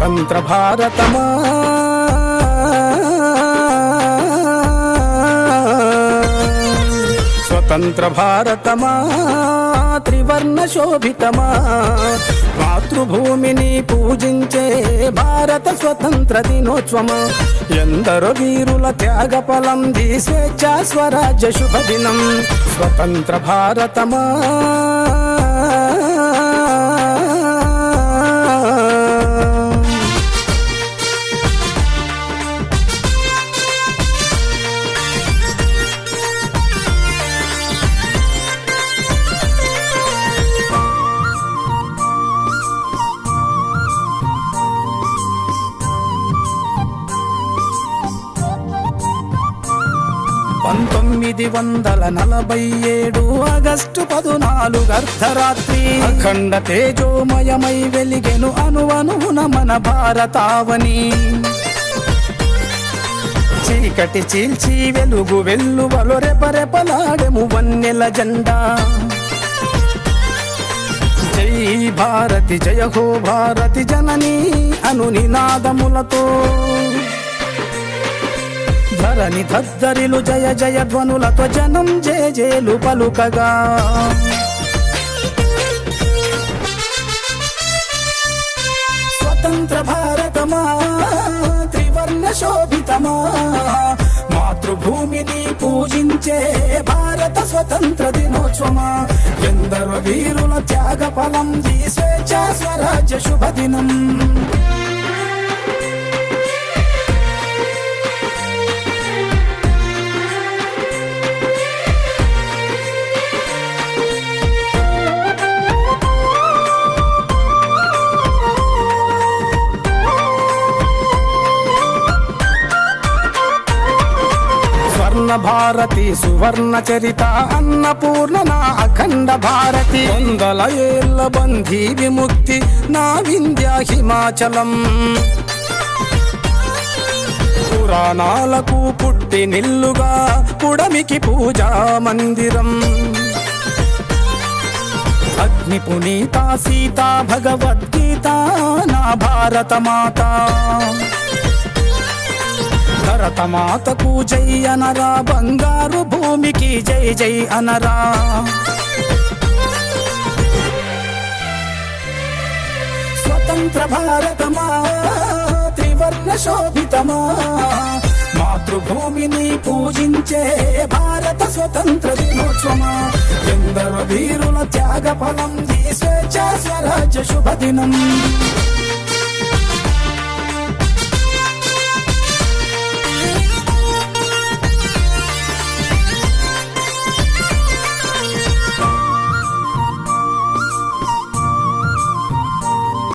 స్వతంత్ర భారతమా స్వతంత్ర భారతమా త్రివర్ణ శోభితమా మాతృభూమిని పూజించే భారత స్వతంత్ర దినోత్సవమా ఎందరో వీరుల త్యాగ ఫలంది స్వేచ్ఛా స్వరాజ్య శుభదినం స్వతంత్ర భారతమా ఆగస్టు 14 అర్ధరాత్రి అఖండ తేజోమయమై వెలిగెను అణువణువున మన భారతావని చీకటి చీల్చి వెలుగు వెల్లువలో రెపరెపలాడెము వన్నెల జెండా జై భారతి జయ హో భారతి జననీ అను నినాదములతో ధరణి ధద్దరిలు జయ జయ ధ్వనులతో జనం జేజేలు పలుకగా స్వతంత్ర భారతమా త్రివర్ణ శోభితమా మాతృభూమిని పూజించే భారత స్వతంత్ర దినోత్సవమా ఎందరో వీరుల త్యాగ ఫలం ఈ స్వేచ్ఛా స్వరాజ్య శుభదినం భారతి సువర్ణ చరిత అన్నపూర్ణ నా అఖండ భారతి 100 ఏళ్ల బంధీ విముక్తి నా వింధ్య హిమాచలం పురాణాలకు పుట్టి నిల్లుగా పుడమికి పూజా మందిరం అగ్ని పునీత సీతా భగవద్గీత నా భారత మాత భరతమాతకు జై అనరా బంగారు భూమికి జై జై అనరా స్వతంత్ర భారతమా త్రివర్ణ శోభితమా మాతృభూమిని పూజించే భారత స్వతంత్ర దినోత్సవమా ఎందరో వీరుల త్యాగ ఫలం ఈ స్వేచ్ఛా స్వరాజ్య శుభదినం